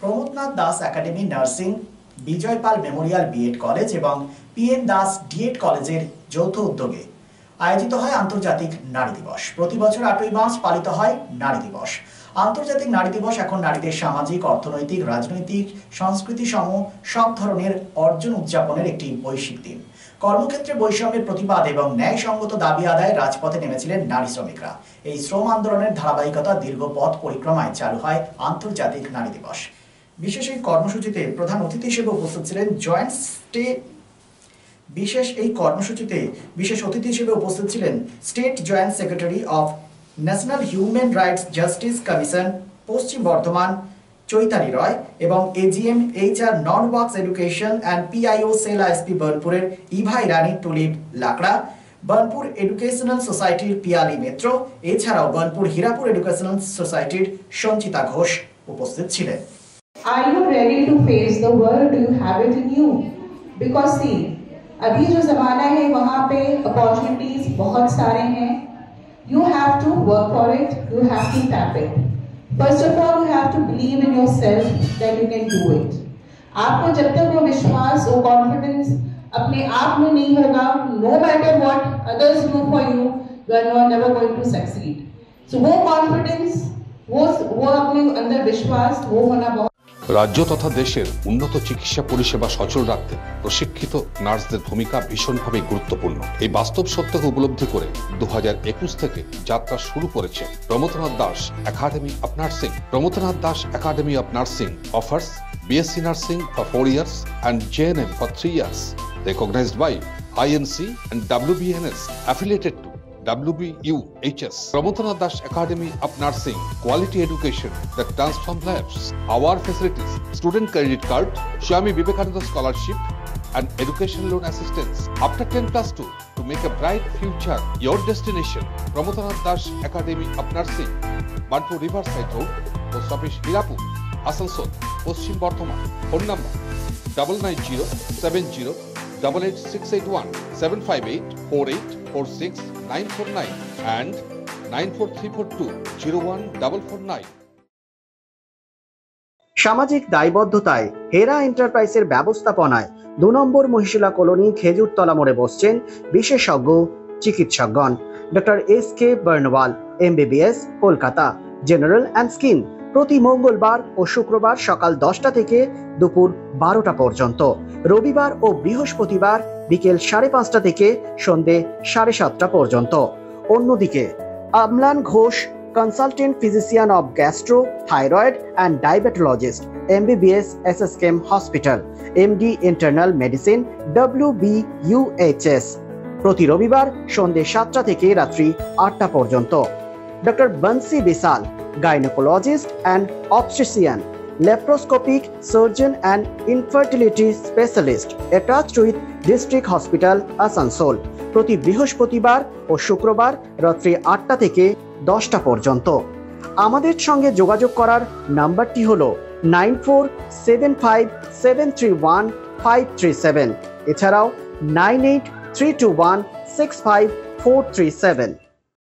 Pramodnath Das academy nursing, বিজয় পাল Memorial B Ed college এবং PN Das DEd কলেজের যৌথ উদ্যোগে আয়োজিত হয় আন্তর্জাতিক নারী দিবস। প্রতি বছর 8ই মার্চ পালিত হয় নারী দিবস। আন্তর্জাতিক নারী দিবস এখন নারীদের সামাজিক, অর্থনৈতিক, রাজনৈতিক, সংস্কৃতি সহ সব ধরনের অর্জন উদযাপনের একটি বৈশ্বিক দিন। কর্মক্ষেত্রে বৈষম্যের প্রতিবাদ এবং ন্যায়সঙ্গত দাবি আদায়ে রাজপথে নেমেছিলেন নারী শ্রমিকরা। এই শ্রম আন্দোলনের ধারাবাহিকতা দীর্ঘ পথ পরিক্রমায় চালু হয় আন্তর্জাতিক নারী দিবস। বিশেষ এই কর্মসূচিতে প্রধান অতিথি হিসেবে উপস্থিত ছিলেন state joint secretary of National Human Rights Justice Commission Paschim Bardhaman Chaitali Roy এবং AGM HR non works education and PIO cell ISP বার্নপুরের ইভা ইরানি টুলিপ লাকড়া, বার্নপুর এডুকেশনাল সোসাইটির পিয়ালি মিত্র, এছাড়াও বার্নপুর হীরাপুর এডুকেশনাল সোসাইটির সঞ্চিতা ঘোষ উপস্থিত ছিলেন। Are you ready to face the world? Do you have it in you? Because see, अभी जो ज़माना है वहाँ पे opportunities बहुत सारे हैं. You have to work for it. You have to tap it. First of all, you have to believe in yourself that you can do it. आपको जब तक वो विश्वास और confidence अपने आप में नहीं होगा, no matter what others do for you, you are never going to succeed. So वो confidence, वो अपने अंदर विश्वास, वो होना बहुत। রাজ্য তথা দেশের উন্নত চিকিৎসা পরিষেবা সচল রাখতে প্রশিক্ষিত নার্সদের ভূমিকা ভীষণভাবে গুরুত্বপূর্ণ। এই বাস্তব সত্যকে উপলব্ধি করে 2021 থেকে যাত্রা শুরু করেছে Pramodnath Das academy of nursing. Pramodnath Das academy of nursing offers BSc Nursing for 4 years and JNM for 3 years, recognized by INC and WBNS, affiliated to WBUHS. Pramodnath Das Academy of Nursing, quality education that transforms lives. Our facilities: student credit card, Swami Vivekananda scholarship, and education loan assistance. After 10+2, to make a bright future your destination. Pramodnath Das Academy of Nursing, Burnpur Riverside Road, Post Office Hirapur, Asansol, Paschim Bardhaman. Phone number 9907088681 7584846 949 and 9434201449. সামাজিক দায়বদ্ধতায় হেরা এন্টারপ্রাইজের ব্যবস্থাপনায় 2 নম্বর Mohishila colony Khejurtala মোড়ে বসছেন বিশেষজ্ঞ চিকিৎসকগণ। Doctor SK Barnwal, MBBS, Kolkata, general and skin, প্রতি মঙ্গলবার ও শুক্রবার সকাল 10টা থেকে দুপুর 12টা পর্যন্ত, রবিবার ও বৃহস্পতিবার বিকেল 5:30টা থেকে সন্ধে 7:30টা পর্যন্ত। অন্যদিকে Amlan Ghosh, consultant physician of gastro, thyroid and diabetologist, MBBS, SSKM hospital, MD internal medicine, WBUHS, প্রতি রবিবার সন্ধে 7টা থেকে রাত্রি 8টা পর্যন্ত। Doctor Bansi Bishal, gynaecologist and obstetrician, laparoscopic surgeon and infertility specialist, attached with district hospital Asansol, প্রতি বৃহস্পতিবার ও শুক্রবার রাত্রি 8টা থেকে 10টা পর্যন্ত। আমাদের সঙ্গে যোগাযোগ করার নাম্বারটি হলো 9475731537, এছাড়াও 9832165437।